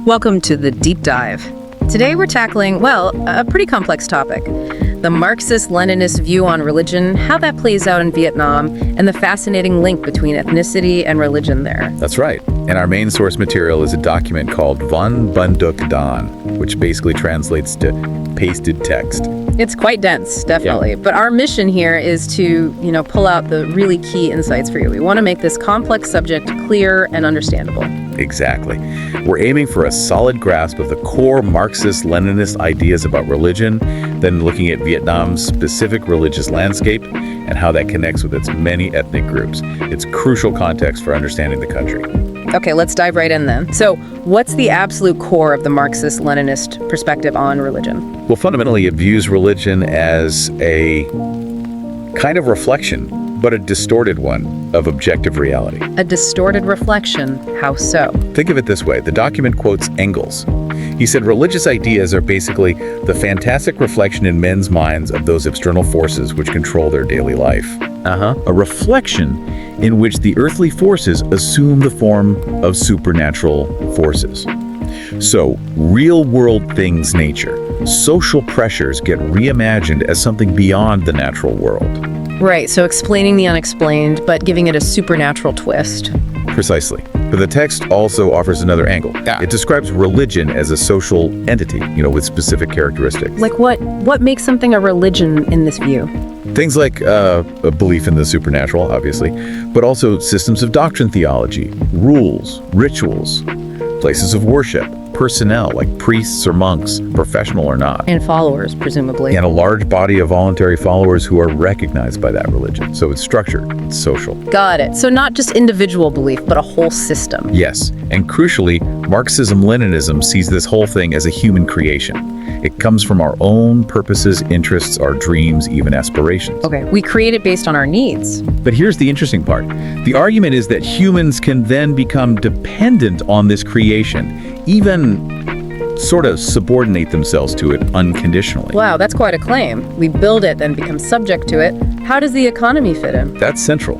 Welcome to the Deep Dive. Today we're tackling, well, a pretty complex topic. The Marxist-Leninist view on religion, how that plays out in Vietnam, and the fascinating link between ethnicity and religion there. That's right. And our main source material is a document called Van Bunduk Dan, which basically translates to pasted text. It's quite dense, definitely. Yeah. But our mission here is to, pull out the really key insights for you. We want to make this complex subject clear and understandable. Exactly. We're aiming for a solid grasp of the core Marxist-Leninist ideas about religion, then looking at Vietnam's specific religious landscape and how that connects with its many ethnic groups. It's crucial context for understanding the country. Okay, let's dive right in then. So, what's the absolute core of the Marxist-Leninist perspective on religion? Well, fundamentally, it views religion as a kind of reflection, but a distorted one, of objective reality. A distorted reflection? How so? Think of it this way. The document quotes Engels. He said religious ideas are basically the fantastic reflection in men's minds of those external forces which control their daily life. A reflection in which the earthly forces assume the form of supernatural forces. So, real-world things, nature, social pressures get reimagined as something beyond the natural world. Right, so explaining the unexplained, but giving it a supernatural twist. Precisely. But the text also offers another angle. It describes religion as a social entity, with specific characteristics. Like what makes something a religion in this view? Things like a belief in the supernatural, obviously, but also systems of doctrine theology, rules, rituals, places of worship, personnel like priests or monks, professional or not. And followers, presumably. And a large body of voluntary followers who are recognized by that religion. So it's structured, it's social. Got it. So not just individual belief, but a whole system. Yes, and crucially, Marxism-Leninism sees this whole thing as a human creation. It comes from our own purposes, interests, our dreams, even aspirations. Okay, we create it based on our needs. But here's the interesting part. The argument is that humans can then become dependent on this creation, even sort of subordinate themselves to it unconditionally. Wow, that's quite a claim. We build it, then become subject to it. How does the economy fit in? That's central.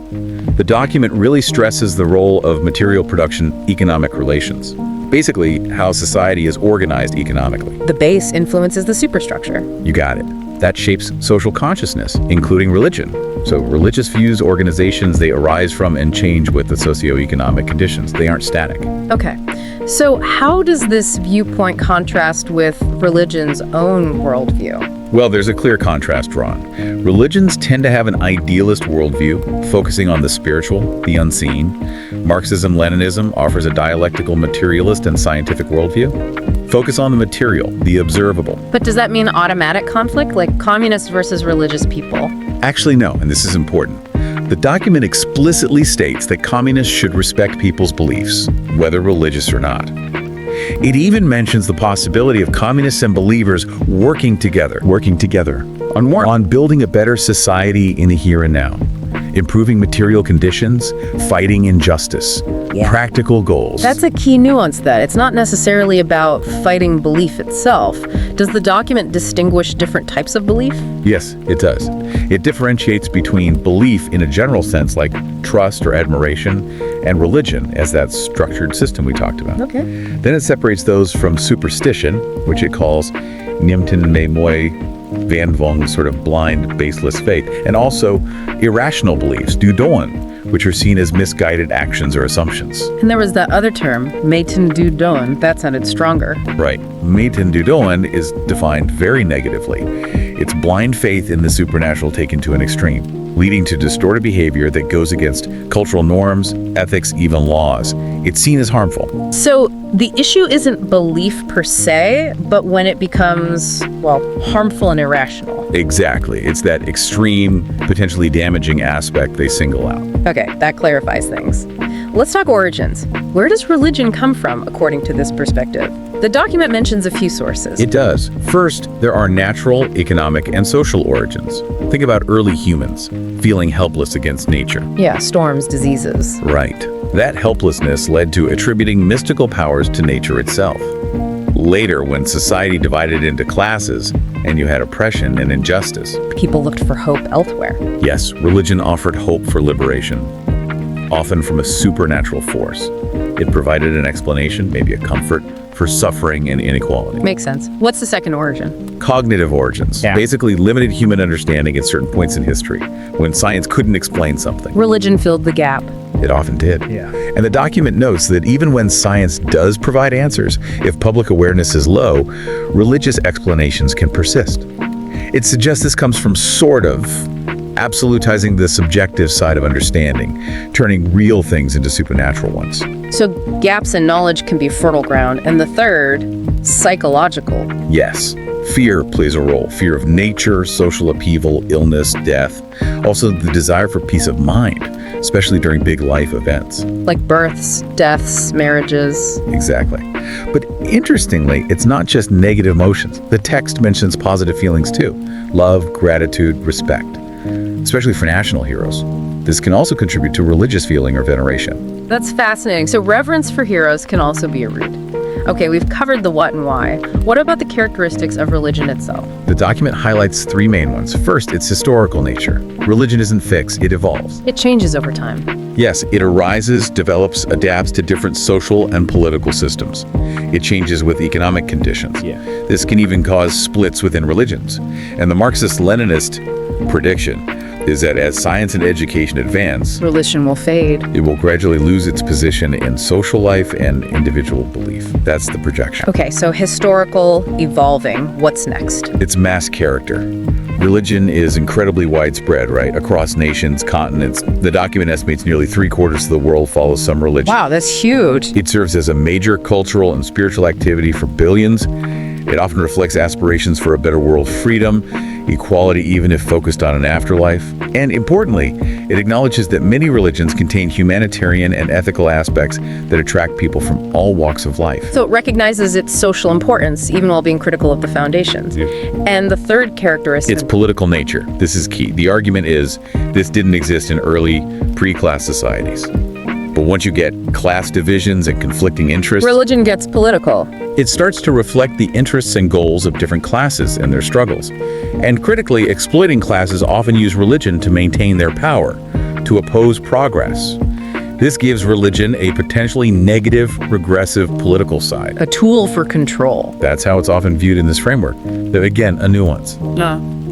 The document really stresses the role of material production economic relations. Basically, how society is organized economically. The base influences the superstructure. You got it. That shapes social consciousness, including religion. So religious views, organizations, they arise from and change with the socioeconomic conditions. They aren't static. Okay. So how does this viewpoint contrast with religion's own worldview? Well, there's a clear contrast drawn. Religions tend to have an idealist worldview, focusing on the spiritual, the unseen. Marxism-Leninism offers a dialectical materialist and scientific worldview. Focus on the material, the observable. But does that mean automatic conflict, like communists versus religious people? Actually, no, and this is important. The document explicitly states that communists should respect people's beliefs, whether religious or not. It even mentions the possibility of communists and believers working together on building a better society in the here and now, improving material conditions, fighting injustice, practical goals. That's a key nuance that it's not necessarily about fighting belief itself. Does the document distinguish different types of belief? Yes, it does. It differentiates between belief in a general sense, like trust or admiration, and religion as that structured system we talked about. Okay. Then it separates those from superstition, which it calls Nimten Me Moi Van Vong, sort of blind, baseless faith, and also irrational beliefs, Dudoan, which are seen as misguided actions or assumptions. And there was that other term, Meten Du Doan, that sounded stronger. Right. Meten Du Doan is defined very negatively. It's blind faith in the supernatural taken to an extreme, leading to distorted behavior that goes against cultural norms, ethics, even laws. It's seen as harmful. So the issue isn't belief per se, but when it becomes, harmful and irrational. Exactly. It's that extreme, potentially damaging aspect they single out. Okay, that clarifies things. Let's talk origins. Where does religion come from, according to this perspective? The document mentions a few sources. It does. First, there are natural, economic, and social origins. Think about early humans feeling helpless against nature. Yeah, storms, diseases. Right. That helplessness led to attributing mystical powers to nature itself. Later, when society divided into classes and you had oppression and injustice, People looked for hope elsewhere. yes, religion offered hope for liberation, often from a supernatural force. It provided an explanation, maybe a comfort, for suffering and inequality. Makes sense. What's the second origin? Cognitive origins, basically limited human understanding at certain points in history when science couldn't explain something. Religion filled the gap. It often did. Yeah. And the document notes that even when science does provide answers, if public awareness is low, religious explanations can persist. It suggests this comes from sort of absolutizing the subjective side of understanding, turning real things into supernatural ones. So gaps in knowledge can be fertile ground. And the third, psychological. Yes, fear plays a role. Fear of nature, social upheaval, illness, death. Also the desire for peace of mind, especially during big life events. Like births, deaths, marriages. Exactly. But interestingly, it's not just negative emotions. The text mentions positive feelings too. Love, gratitude, respect, especially for national heroes. This can also contribute to religious feeling or veneration. That's fascinating. So reverence for heroes can also be a root. Okay, we've covered the what and why. What about the characteristics of religion itself? The document highlights three main ones. First, its historical nature. Religion isn't fixed, it evolves. It changes over time. Yes, it arises, develops, adapts to different social and political systems. It changes with economic conditions. Yeah. This can even cause splits within religions. And the Marxist-Leninist prediction is that as science and education advance, Religion will fade. it will gradually lose its position in social life and individual belief. That's the projection. Okay, so historical, evolving. What's next? It's mass character. Religion is incredibly widespread, right? Across nations, continents. The document estimates nearly 3/4 of the world follows some religion. Wow, that's huge. It serves as a major cultural and spiritual activity for billions. It often reflects aspirations for a better world, freedom, equality, even if focused on an afterlife. And importantly, it acknowledges that many religions contain humanitarian and ethical aspects that attract people from all walks of life. So it recognizes its social importance, even while being critical of the foundations. And the third characteristic... Its political nature. This is key. The argument is this didn't exist in early pre-class societies. But once you get class divisions and conflicting interests, Religion gets political. it starts to reflect the interests and goals of different classes and their struggles. And critically, exploiting classes often use religion to maintain their power, to oppose progress. This gives religion a potentially negative, regressive political side. A tool for control. That's how it's often viewed in this framework. Though again, a nuance.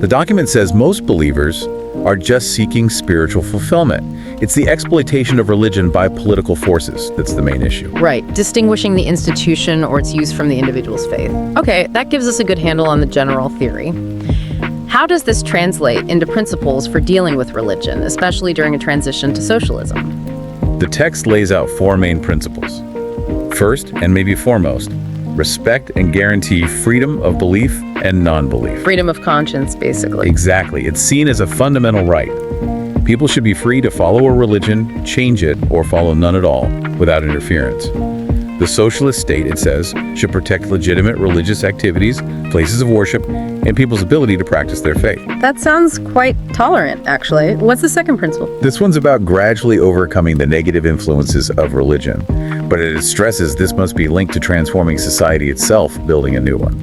The document says most believers are just seeking spiritual fulfillment. It's the exploitation of religion by political forces that's the main issue. Right, distinguishing the institution or its use from the individual's faith. Okay, that gives us a good handle on the general theory. How does this translate into principles for dealing with religion, especially during a transition to socialism? The text lays out four main principles. First, and maybe foremost, respect and guarantee freedom of belief and non-belief. Freedom of conscience, basically. Exactly. It's seen as a fundamental right. People should be free to follow a religion, change it, or follow none at all without interference. The socialist state, it says, should protect legitimate religious activities, places of worship, and people's ability to practice their faith. That sounds quite tolerant, actually. What's the second principle? This one's about gradually overcoming the negative influences of religion, but it stresses this must be linked to transforming society itself, building a new one.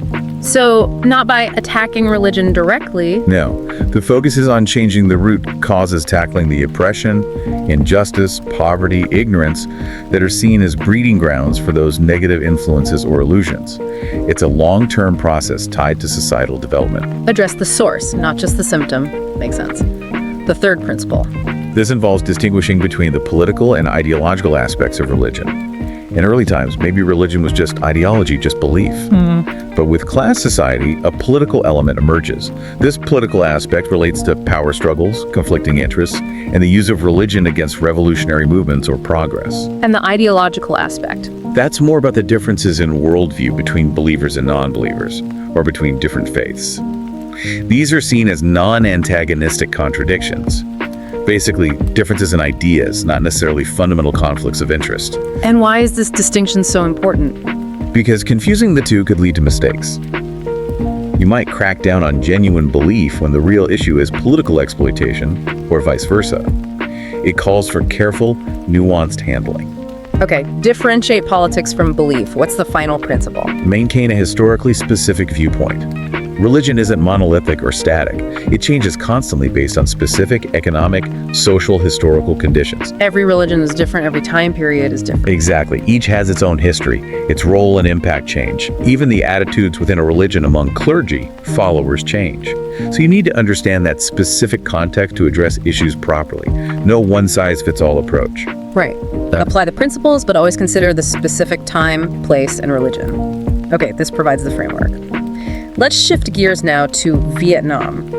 So, not by attacking religion directly. No, the focus is on changing the root causes, tackling the oppression, injustice, poverty, ignorance that are seen as breeding grounds for those negative influences or illusions. It's a long-term process tied to societal development. Address the source, not just the symptom. Makes sense. The third principle. This involves distinguishing between the political and ideological aspects of religion. In early times, maybe religion was just ideology, just belief. But with class society, a political element emerges. This political aspect relates to power struggles, conflicting interests, and the use of religion against revolutionary movements or progress. And the ideological aspect. That's more about the differences in worldview between believers and non-believers, or between different faiths. These are seen as non-antagonistic contradictions. Basically, differences in ideas, not necessarily fundamental conflicts of interest. And why is this distinction so important? Because confusing the two could lead to mistakes. You might crack down on genuine belief when the real issue is political exploitation, or vice versa. It calls for careful, nuanced handling. Okay, differentiate politics from belief. What's the final principle? Maintain a historically specific viewpoint. Religion isn't monolithic or static. It changes constantly based on specific economic, social, historical conditions. Every religion is different, every time period is different. Exactly. Each has its own history, its role and impact change. Even the attitudes within a religion among clergy, followers change. So you need to understand that specific context to address issues properly. No one-size-fits-all approach. Right. Apply the principles, but always consider the specific time, place, and religion. Okay, this provides the framework. Let's shift gears now to Vietnam.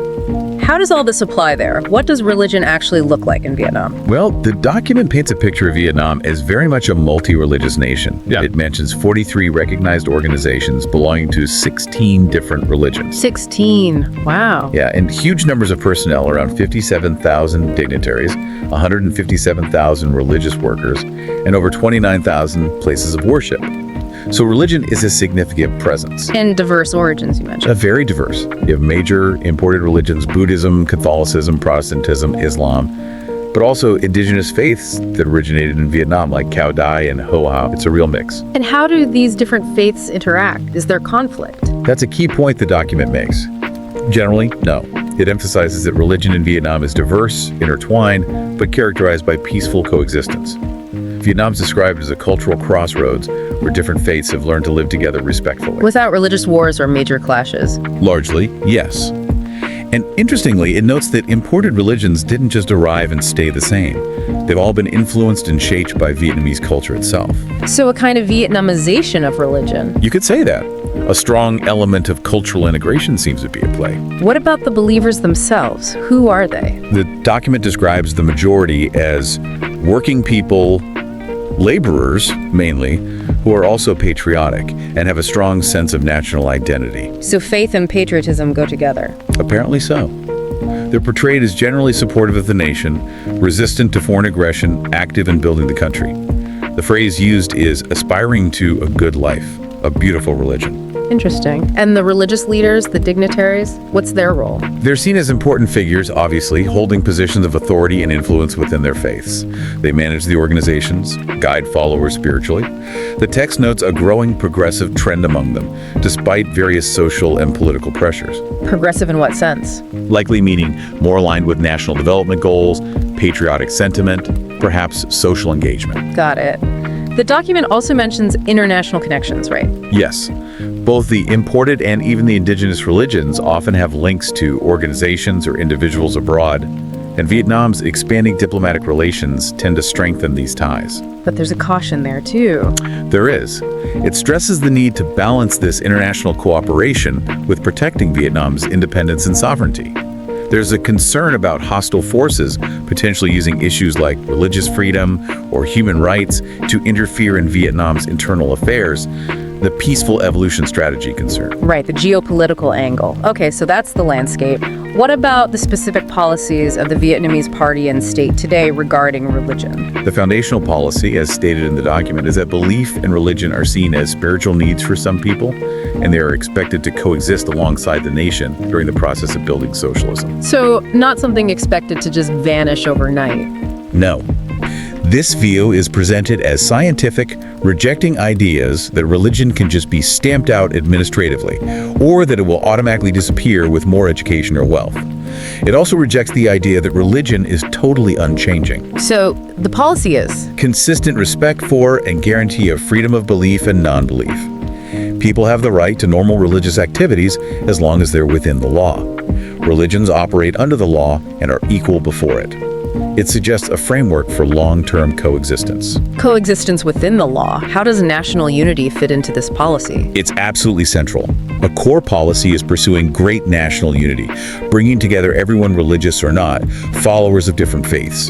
How does all this apply there? What does religion actually look like in Vietnam? Well, the document paints a picture of Vietnam as very much a multi-religious nation. Yeah. It mentions 43 recognized organizations belonging to 16 different religions. 16. Wow. Yeah, and huge numbers of personnel, around 57,000 dignitaries, 157,000 religious workers, and over 29,000 places of worship. So religion is a significant presence. And diverse origins, you mentioned. Very diverse. You have major imported religions, Buddhism, Catholicism, Protestantism, Islam, but also indigenous faiths that originated in Vietnam, like Cao Dai and Ho Ha. It's a real mix. And how do these different faiths interact? Is there conflict? That's a key point the document makes. Generally, no. It emphasizes that religion in Vietnam is diverse, intertwined, but characterized by peaceful coexistence. Vietnam's described as a cultural crossroads where different faiths have learned to live together respectfully. Without religious wars or major clashes? Largely, yes. And interestingly, it notes that imported religions didn't just arrive and stay the same. They've all been influenced and shaped by Vietnamese culture itself. So a kind of Vietnamization of religion. You could say that. A strong element of cultural integration seems to be at play. What about the believers themselves? Who are they? The document describes the majority as working people, laborers mainly, who are also patriotic and have a strong sense of national identity. So faith and patriotism go together. Apparently so. They're portrayed as generally supportive of the nation, resistant to foreign aggression, active in building the country. The phrase used is aspiring to a good life, a beautiful religion. Interesting. And the religious leaders, the dignitaries, what's their role? They're seen as important figures, obviously, holding positions of authority and influence within their faiths. They manage the organizations, guide followers spiritually. The text notes a growing progressive trend among them, despite various social and political pressures. Progressive in what sense? Likely meaning more aligned with national development goals, patriotic sentiment, perhaps social engagement. Got it. The document also mentions international connections, right? Yes. Both the imported and even the indigenous religions often have links to organizations or individuals abroad, and Vietnam's expanding diplomatic relations tend to strengthen these ties. But there's a caution there, too. There is. It stresses the need to balance this international cooperation with protecting Vietnam's independence and sovereignty. There's a concern about hostile forces potentially using issues like religious freedom or human rights to interfere in Vietnam's internal affairs, the peaceful evolution strategy concern. Right, the geopolitical angle. Okay, so that's the landscape. What about the specific policies of the Vietnamese party and state today regarding religion? The foundational policy, as stated in the document, is that belief and religion are seen as spiritual needs for some people, and they are expected to coexist alongside the nation during the process of building socialism. So, not something expected to just vanish overnight. No. This view is presented as scientific, rejecting ideas that religion can just be stamped out administratively, or that it will automatically disappear with more education or wealth. It also rejects the idea that religion is totally unchanging. So, the policy is? Consistent respect for and guarantee of freedom of belief and non-belief. People have the right to normal religious activities as long as they're within the law. Religions operate under the law and are equal before it. It suggests a framework for long-term coexistence. Coexistence within the law. How does national unity fit into this policy? It's absolutely central. A core policy is pursuing great national unity, bringing together everyone, religious or not, followers of different faiths.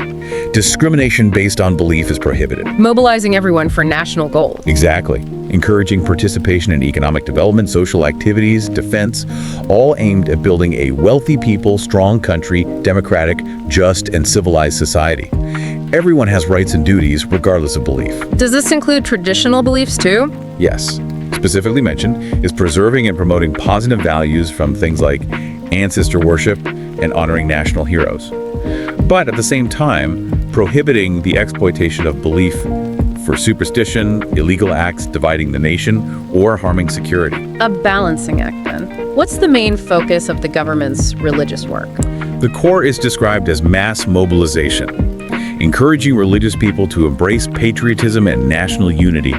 Discrimination based on belief is prohibited. Mobilizing everyone for national goals. Exactly. Encouraging participation in economic development, social activities, defense, all aimed at building a wealthy people, strong country, democratic, just, and civilized society. Everyone has rights and duties regardless of belief. Does this include traditional beliefs too? Yes. Specifically mentioned is preserving and promoting positive values from things like ancestor worship and honoring national heroes. But at the same time, prohibiting the exploitation of belief for superstition, illegal acts dividing the nation, or harming security. A balancing act, then. What's the main focus of the government's religious work? The core is described as mass mobilization, encouraging religious people to embrace patriotism and national unity,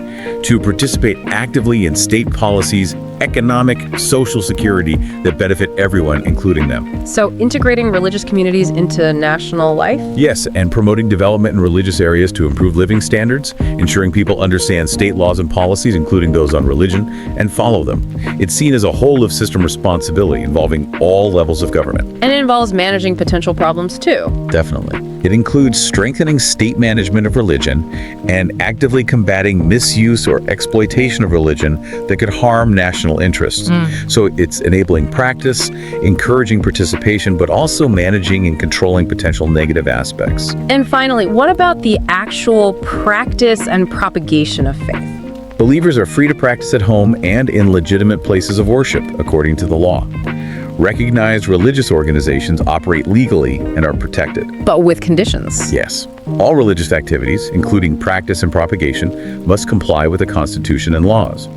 to participate actively in state policies, economic, social security that benefit everyone, including them. So integrating religious communities into national life? Yes, and promoting development in religious areas to improve living standards, ensuring people understand state laws and policies, including those on religion, and follow them. It's seen as a whole-of-system responsibility involving all levels of government. And it involves managing potential problems, too. Definitely. It includes strengthening state management of religion and actively combating misuse or exploitation of religion that could harm national interests. So it's enabling practice, encouraging participation, but also managing and controlling potential negative aspects. And finally, what about the actual practice and propagation of faith? Believers are free to practice at home and in legitimate places of worship, according to the law. Recognized religious organizations operate legally and are protected. But with conditions. Yes. All religious activities, including practice and propagation, must comply with the Constitution and laws.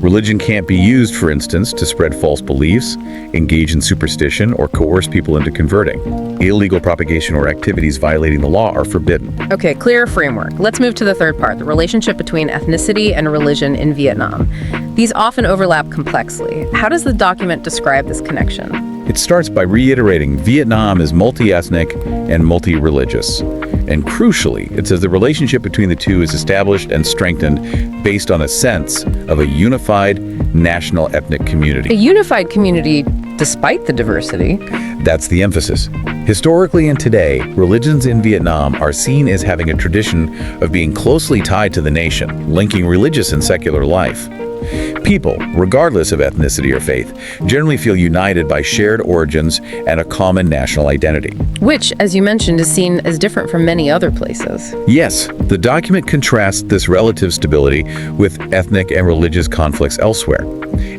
Religion can't be used, for instance, to spread false beliefs, engage in superstition, or coerce people into converting. Illegal propagation or activities violating the law are forbidden. Okay, clear framework. Let's move to the third part, the relationship between ethnicity and religion in Vietnam. These often overlap complexly. How does the document describe this connection? It starts by reiterating Vietnam is multi-ethnic and multi-religious. And crucially, it says the relationship between the two is established and strengthened based on a sense of a unified national ethnic A community. unified community despite the diversity. That's the emphasis. Historically and today, religions in Vietnam are seen as having a tradition of being closely tied to the nation, linking religious and secular life. People, regardless of ethnicity or faith, generally feel united by shared origins and a common national identity. Which, as you mentioned, is seen as different from many other places. Yes, the document contrasts this relative stability with ethnic and religious conflicts elsewhere.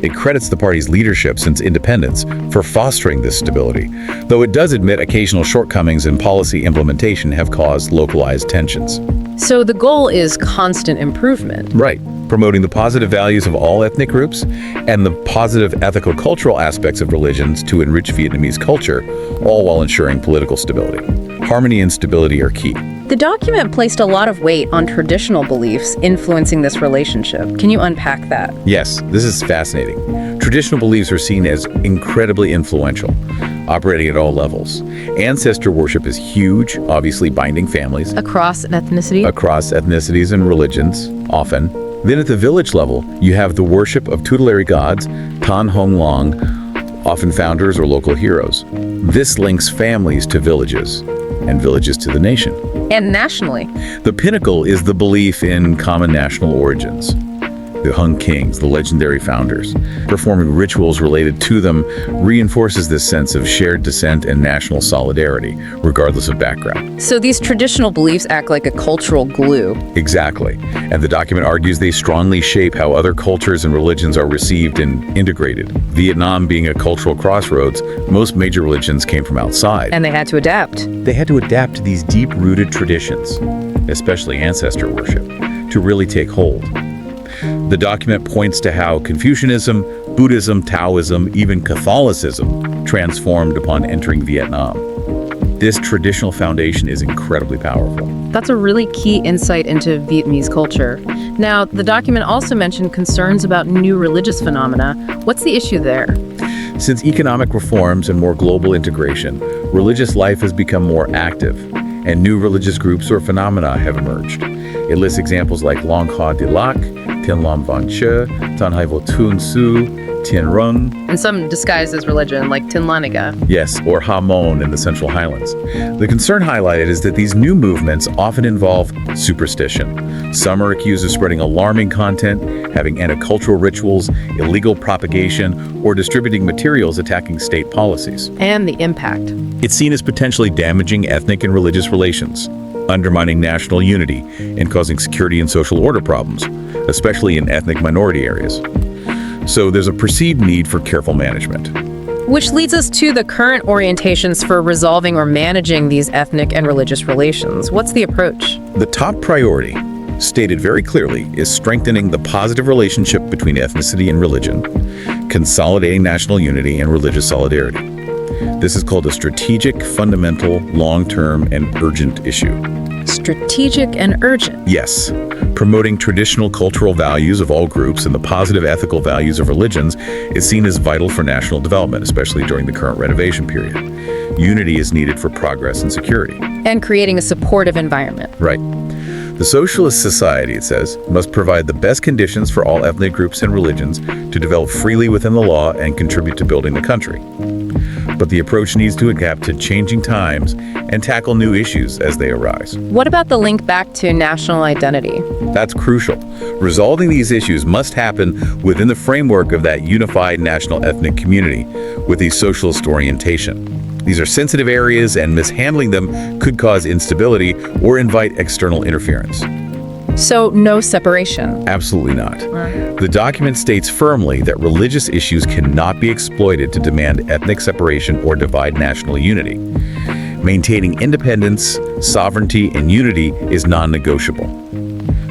It credits the party's leadership since independence for fostering this stability, though it does admit occasional shortcomings in policy implementation have caused localized tensions. So the goal is constant improvement. Right, promoting the positive values of all ethnic groups and the positive ethical cultural aspects of religions to enrich Vietnamese culture, all while ensuring political stability. Harmony and stability are key. The document placed a lot of weight on traditional beliefs influencing this relationship. Can you unpack that? Yes, this is fascinating. Traditional beliefs are seen as incredibly influential, operating at all levels. Ancestor worship is huge, obviously binding families Across ethnicity? across ethnicities and religions, often. Then at the village level, you have the worship of tutelary gods, Tan Hong Long, often founders or local heroes. This links families to villages, and villages to the nation. And nationally. The pinnacle is the belief in common national origins. The Hung Kings, the legendary founders. Performing rituals related to them reinforces this sense of shared descent and national solidarity, regardless of background. So these traditional beliefs act like a cultural glue. Exactly. And the document argues they strongly shape how other cultures and religions are received and integrated. Vietnam being a cultural crossroads, most major religions came from outside. And they had to adapt. They had to adapt to these deep-rooted traditions, especially ancestor worship, to really take hold. The document points to how Confucianism, Buddhism, Taoism, even Catholicism transformed upon entering Vietnam. This traditional foundation is incredibly powerful. That's a really key insight into Vietnamese culture. Now, the document also mentioned concerns about new religious phenomena. What's the issue there? Since economic reforms and more global integration, religious life has become more active, and new religious groups or phenomena have emerged. It lists examples like Long Ha Di Lac, Tien Lam Van Che, Tan Hai Vo Tun Su, Tien Rung, And some disguised as religion, like Tin Laniga. yes, or Ha Mon in the Central Highlands. The concern highlighted is that these new movements often involve superstition. Some are accused of spreading alarming content, having anti-cultural rituals, illegal propagation, or distributing materials attacking state policies. And the impact. It's seen as potentially damaging ethnic and religious relations, undermining national unity, and causing security and social order problems, especially in ethnic minority areas. So there's a perceived need for careful management. Which leads us to the current orientations for resolving or managing these ethnic and religious relations. What's the approach? The top priority stated very clearly, is strengthening the positive relationship between ethnicity and religion, consolidating national unity and religious solidarity. This is called a strategic, fundamental, long-term, and urgent issue. Strategic and urgent. Yes, promoting traditional cultural values of all groups and the positive ethical values of religions is seen as vital for national development, especially during the current renovation period. Unity is needed for progress and security. And creating a supportive environment. Right. The socialist society, it says, must provide the best conditions for all ethnic groups and religions to develop freely within the law and contribute to building the country. But the approach needs to adapt to changing times and tackle new issues as they arise. What about the link back to national identity? That's crucial. Resolving these issues must happen within the framework of that unified national ethnic community with a socialist orientation. These are sensitive areas, and mishandling them could cause instability or invite external interference. So no separation? Absolutely not. The document states firmly that religious issues cannot be exploited to demand ethnic separation or divide national unity. Maintaining independence, sovereignty, and unity is non-negotiable.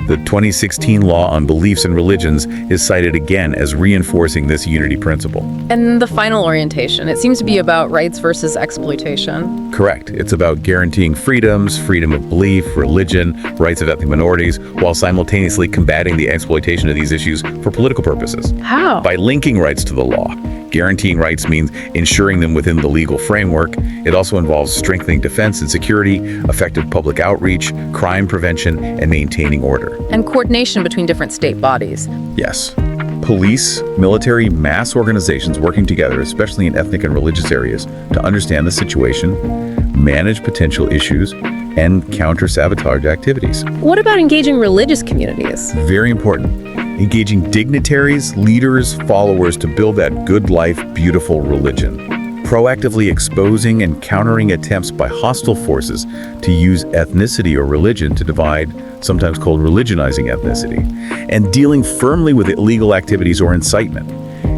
The 2016 law on beliefs and religions is cited again as reinforcing this unity principle. And the final orientation, it seems to be about rights versus exploitation. Correct. It's about guaranteeing freedoms, freedom of belief, religion, rights of ethnic minorities, while simultaneously combating the exploitation of these issues for political purposes. How? By linking rights to the law. Guaranteeing rights means ensuring them within the legal framework. It also involves strengthening defense and security, effective public outreach, crime prevention, and maintaining order. And coordination between different state bodies. Yes. Police, military, mass organizations working together, especially in ethnic and religious areas, to understand the situation, manage potential issues, and counter sabotage activities. What about engaging religious communities? Very important. Engaging dignitaries, leaders, followers to build that good life, beautiful religion. Proactively exposing and countering attempts by hostile forces to use ethnicity or religion to divide, sometimes called religionizing ethnicity, and dealing firmly with illegal activities or incitement.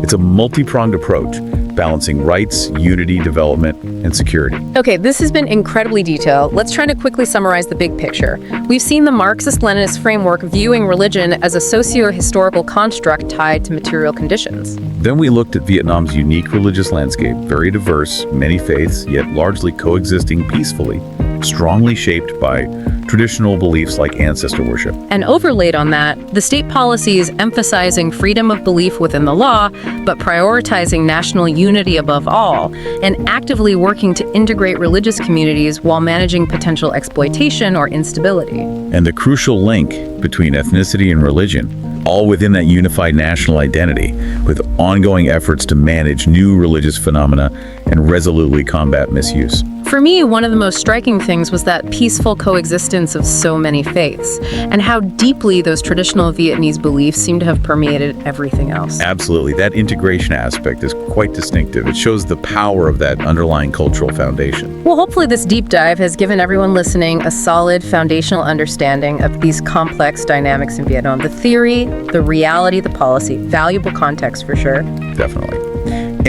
It's a multi-pronged approach, balancing rights, unity, development, and security. Okay, this has been incredibly detailed. Let's try to quickly summarize the big picture. We've seen the Marxist-Leninist framework viewing religion as a socio-historical construct tied to material conditions. Then we looked at Vietnam's unique religious landscape, very diverse, many faiths, yet largely coexisting peacefully, strongly shaped by traditional beliefs like ancestor worship. And overlaid on that, the state policies emphasizing freedom of belief within the law, but prioritizing national unity above all, and actively working to integrate religious communities while managing potential exploitation or instability. And the crucial link between ethnicity and religion, all within that unified national identity, with ongoing efforts to manage new religious phenomena and resolutely combat misuse. For me, one of the most striking things was that peaceful coexistence of so many faiths, and how deeply those traditional Vietnamese beliefs seem to have permeated everything else. Absolutely. That integration aspect is quite distinctive. It shows the power of that underlying cultural foundation. Well, hopefully this deep dive has given everyone listening a solid foundational understanding of these complex dynamics in Vietnam. The theory, the reality, the policy. Valuable context for sure. Definitely.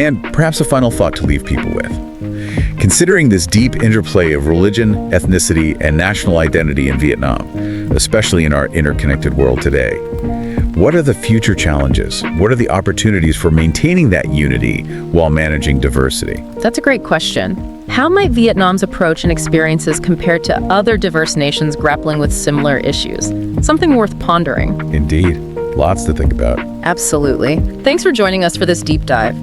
And perhaps a final thought to leave people with. Considering this deep interplay of religion, ethnicity, and national identity in Vietnam, especially in our interconnected world today, what are the future challenges? What are the opportunities for maintaining that unity while managing diversity? That's a great question. How might Vietnam's approach and experiences compare to other diverse nations grappling with similar issues? Something worth pondering. Indeed. Lots to think about. Absolutely. Thanks for joining us for this deep dive.